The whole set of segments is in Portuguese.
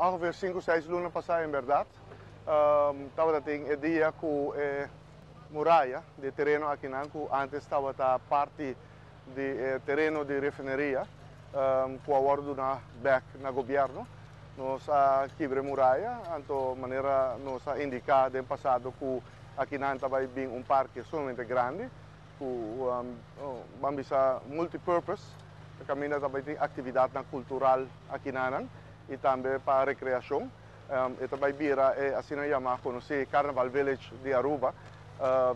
ongeveer 5 ou 6 lunas passadas, em verdade. Estava a dia com muralha de terreno aqui não, que antes estava a parte de terreno de refinaria, com a ordem na back na governo. Nós quebramos muralha, então maneira nós indicar no passado que aqui não estava um parque somente grande, vamos multipurpose, também também tem atividade cultural aqui não, e também para recreação. E também vira assim a chamar conhecer Carnaval Village de Aruba.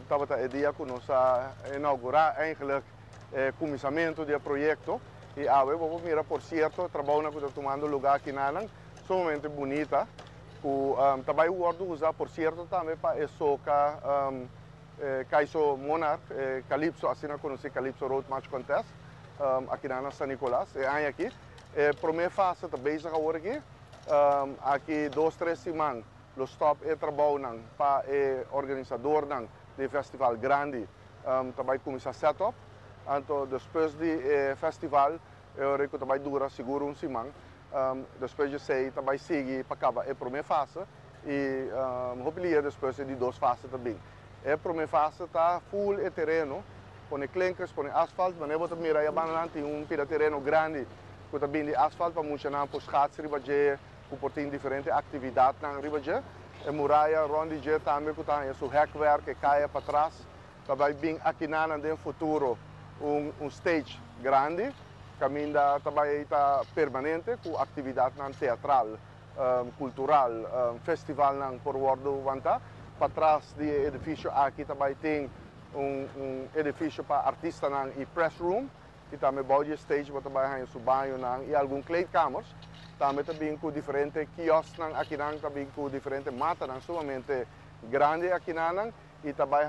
Estava a dia que nós inaugurar eigenlijk começamento do projeto e agora vamos mirar por certo trabalho que está tomando lugar aqui na somente bonita que também o ordem usar por certo também para isso que Caiso Monarch Calypso assim a conhecer Calypso Road Match Contest aqui na São Nicolás e aí aqui primeira fase também já agora aqui 2-3 semanas o stop é trabalho para o organizador do festival grande também começar a setup. Então, depois do festival, eu recuo também dura seguro semana. Depois de sei também segue para acabar a primeira fase e hopefully depois de 2 fases também. A primeira fase está full de terreno, põe clinkers, põe asfalto, mas eu vou mirar a banana tem terreno grande, que também de asfalto para funcionar por skates ribaje, que tem diferentes atividades na ribaje. A muralha ronde je também que tem o hekwerk que cai para trás, também bem aqui no futuro stage grande, que também está permanente com atividade teatral, cultural, festival por World Vanta. Para trás do edifício aqui também tem edifício para artistas e press room, e também body stage para também o banho e alguns kleedkamers. Também com diferentes quiosques aqui também com diferentes matas somente grande aqui e também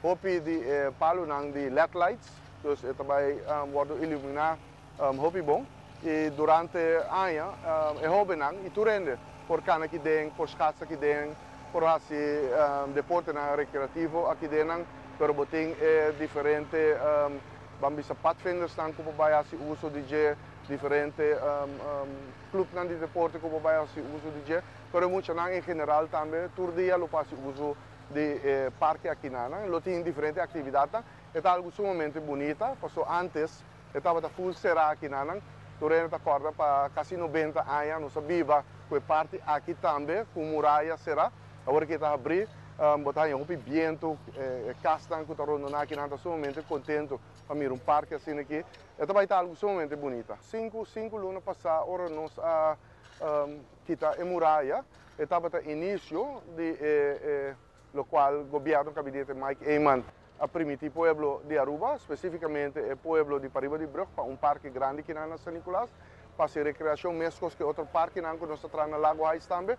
hopi de palo de LED lights, então também pode iluminar hopi bom e durante o ano é hopi e turende por cana aqui dentro, por skates aqui dentro, por assim deporte recreativo aqui dentro, pero botem diferente vamos pathfinders como vai assim uso de diferente clubes de deporte como vai assim uso de, pero muito em geral também todo dia lo passa uso de parque aqui na, lo tem diferentes atividades, é algo sumamente bonita, porque antes estava full será aqui na, durante a corda para quase 90 anos, não sabia que parte aqui também, com muralha será, agora que está abrir, botar em vento, castan que está rondando aqui na, sumamente contente para mirar parque assim aqui, é também algo sumamente bonita. 5 lunas passadas, agora nós kita em muralha, estava início de lo qual o governo gabinete Mike Eyman a permitir pueblo de Aruba, especificamente o pueblo de Pariba de Brug, para parque grande aqui na São Nicolás, para ser recreação, mesmo que outro parque que nós estamos na Lago Hais também.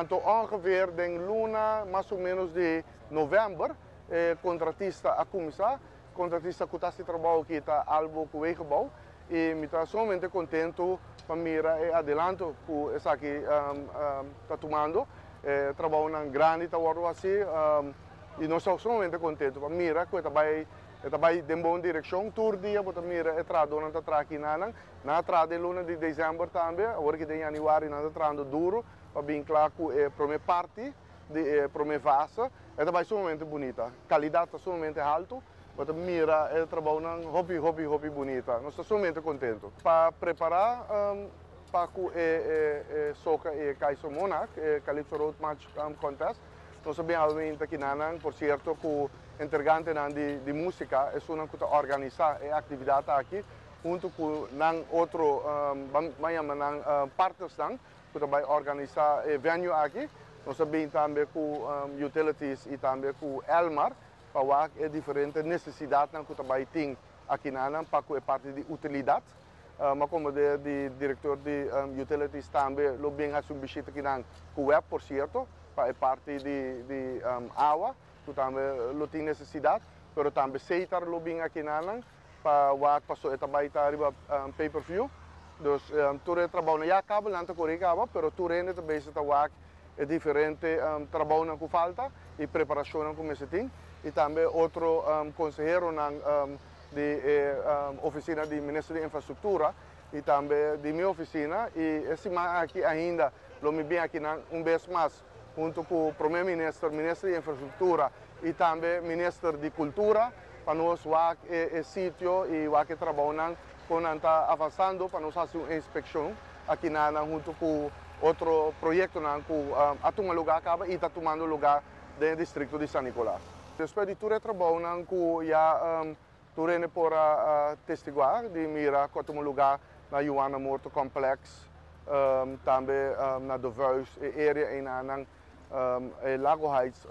Então, ongeveer de luna, mais ou menos de novembro, contratista a começar, contratista que está se trabalhando aqui, está algo que é gebouw, e me está somente contente para mirar e adelanto que essa aqui está tomando. Trabalho grande, está assim, e nós estamos somente contentes. Mira, que está em boa direção, todo dia, mira, é trabalho que está aqui na entrada de luna de dezembro também, agora que em janeiro nós estamos duro, para bem claro que é a primeira parte, a primeira fase, é também somente bonita, a qualidade está somente alta, mira, é trabalho hobby bonita, nós estamos somente contentes. Para preparar para que soca e Caiso Monarch, Calypso Road Match Contest. Nós sabemos aqui por certo, que o integrante de música é uma que organiza a atividade aqui, junto com outro partners que também organiza o venue aqui. Nós sabemos também com utilities e também com Elmar, para que é diferente necessidade que também tem aqui para que é parte de utilidade. Mas como de diretor de utilities também, eu venho a subir aqui na web, por certo, para a parte de água, que também tem necessidade, mas também aceitar eu venho aqui na para o que passou também está pay-per-view. Então, todo trabalho já acaba, não está correto, mas todo ainda também está é diferente trabalho que falta e preparação que se tem. E também outro conselheiro de oficina de Ministério de Infraestrutura e também de minha oficina e esse aqui ainda Lomi bem aqui vez mais, junto com o Primeiro-Ministro, Ministro de Infraestrutura e também Ministro de Cultura, para nós o sítio e o que trabalham, quando está avançando, para nós fazer uma inspeção aqui junto com outro projeto que a lugar acaba e está tomando lugar do distrito de San Nicolás. Depois de todo o trabalho que já turene por testiguar, de mira que toma lugar na Joana Morto Complex, também na Devois area em Lago Heights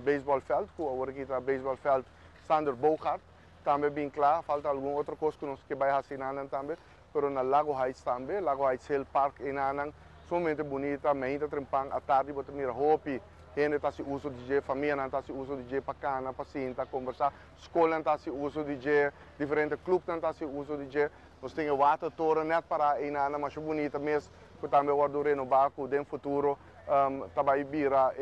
baseball field, que agora aqui está baseball field Sander Bogart, também bem claro, falta alguma outra coisa que nós que vai fazer também, mas na Lago Heights também, Lago Heights Hill Park em somente bonita, meia trempang à tarde, bota mira hopi, gente está se uso de família está se uso de para para sentar, conversar, escola está se uso de diferentes clubes está se uso de nós temos water torre net para em nana mas bonita mesmo, que também guardo renovar com no futuro, também vira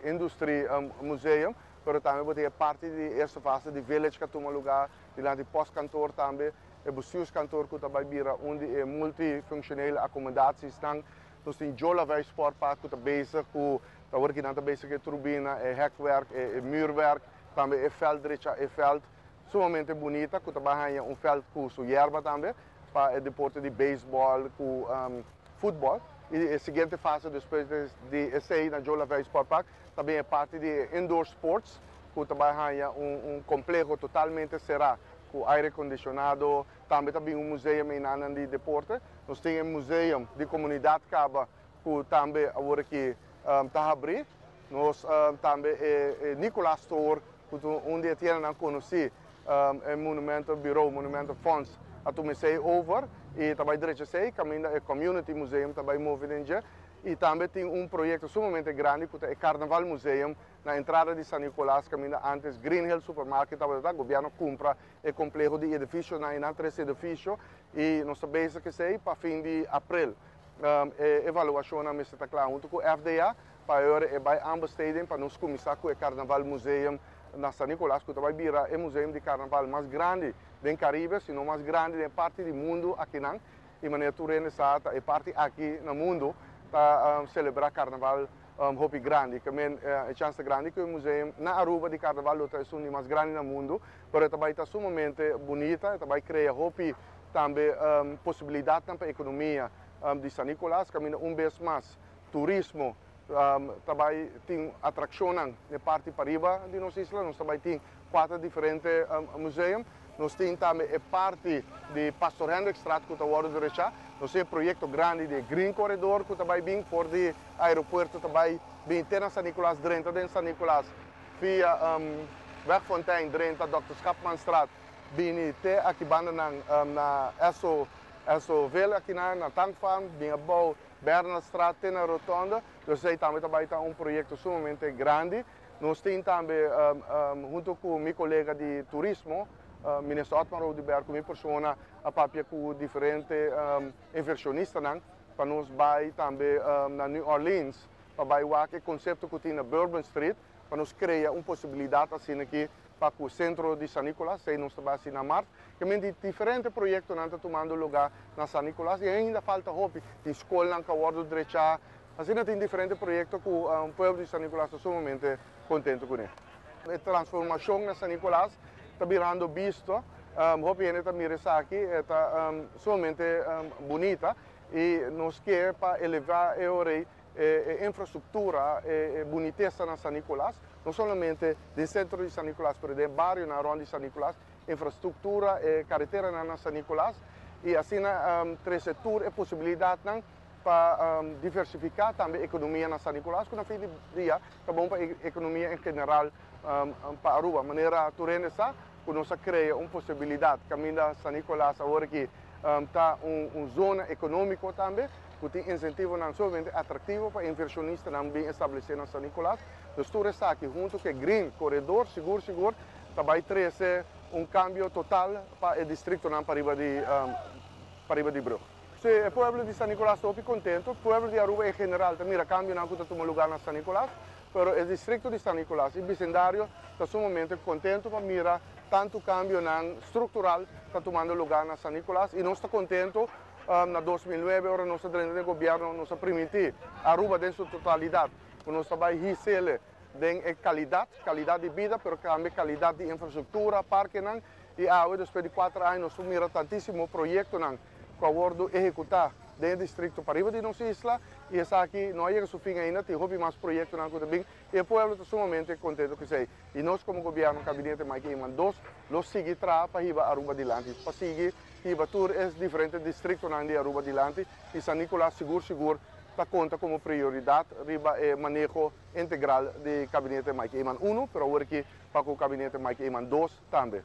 indústria museu, mas também botar parte de essa fase de village que toma lugar, de pós-cantor também, e busius cantor que também vira onde é multifuncional acomodaties estão. Nós temos Jola Sport Park que está bezig com turbina, hekwerk, muurwerk, também veldricha, veld sumamente bonita, que trabalha veld com erva também, para o deporte de beisebol, com futebol. E a seguinte fase, depois de sair na Jola Sport Park, também é parte de indoor sports, que trabalha complexo totalmente será, com aire condicionado, também museu de deporte. Nós temos um museu de comunidade Caba, que também agora aqui está abrindo. Nós também Nicolás Store, onde tem conheci o monumento bureau, monumento funds, a tu sei over e também direito sei, caminho community museum também movendo e também tem projeto sumamente grande que é o Carnaval Museum na entrada de San Nicolás, caminho antes Green Hill Supermarket, o governo compra o complexo de edifícios na três edifícios e nós sabemos que sei para fim de abril. Evaluação na mesa está clara junto com o FDA para vai ambesteding para nós começar com o Carnaval Museum na San Nicolás, que vai virar o museu de carnaval mais grande do Caribe, se não mais grande da parte do mundo aqui não, e maneira turene é parte aqui no mundo para celebrar carnaval hopi grande, que é chance grande que o museu na Aruba de carnaval é o mais grande no mundo, mas também está sumamente bonita, também cria hopi também possibilidade para a economia de San Nicolás, que vez mais turismo, também tem atração na parte para riba de nossa isla, nós também temos 4 diferentes museus, nós temos também a parte de Pastor Hendrik Straat, que está agora direito, nós temos um projeto grande de Green Corridor, que também vem por o aeroporto, também vem até na San Nicolás, dentro de San Nicolás, via Wegfontein, dentro da Dr. Schapman Straat, vem até aqui na Eso Vela, aqui na Tank Farm, vem a Bau, Bernard Straat, na Rotonda, nós também está projeto sumamente grande. Nós temos também, junto com meu colega de turismo, ministro Otmar Rodeberg, minha pessoa, a papel com diferentes inversionistas, para nós vai também na New Orleans, para o conceito que tem na Bourbon Street, para nos criar uma possibilidade assim aqui para o centro de San Nicolás, se nós estamos assim na Marte, que tem diferentes projetos que estão tomando lugar na San Nicolás e ainda falta hope de escola que agora direito, assim tem diferentes projetos que o povo de San Nicolás está sumamente contente com ele. A transformação na San Nicolás está virando visto, hope ainda está mirando aqui, está sumamente bonita e nos quer para elevar a infraestrutura e boniteza na San Nicolás, não somente do centro de San Nicolás, mas do bairro na ronda de San Nicolás, infraestrutura e carretera na San Nicolás, e assim três setores e possibilidade para diversificar também a economia na San Nicolás, que na fim do dia é bom para a economia em geral para Aruba. De maneira turene essa, que nós cria uma possibilidade, caminho da San Nicolás agora que está uma zona econômica também, que tem incentivo não somente atrativo para inversionistas também estabelecer na San Nicolás. Nós estamos aqui junto com o Green Corridor, seguro, também trazer cambio total para o distrito para riba de Brugge. O povo de San Nicolás está contente, o povo de Aruba em geral também cambio não que toma lugar na San Nicolás, mas o distrito de San Nicolás e o vecindário está sumamente contente para mirar tanto cambio estrutural está tomando lugar na San Nicolás e nós estamos contentes na 2009, ora nós dentro do governo, nós permitir Aruba em sua totalidade, nós vai receber den qualidade de vida, pero também qualidade de infraestrutura, parque, e depois de 4 anos, nós mira tantíssimo projeto que abordo executar dentro do distrito Paraíba de nossa isla, e essa aqui não chega a seu fim ainda, tem mais projetos também, e o povo está sumamente contente que sei. E nós, como governo, gabinete Mike Iman 2, nós seguimos para ir a Aruba adiante, para seguir, e para tour é diferente distrito de Aruba adiante, e San Nicolás seguro, está conta como prioridade, riba é manejo integral do gabinete Mike Iman 1, pero agora aqui para o gabinete Mike Iman 2 também.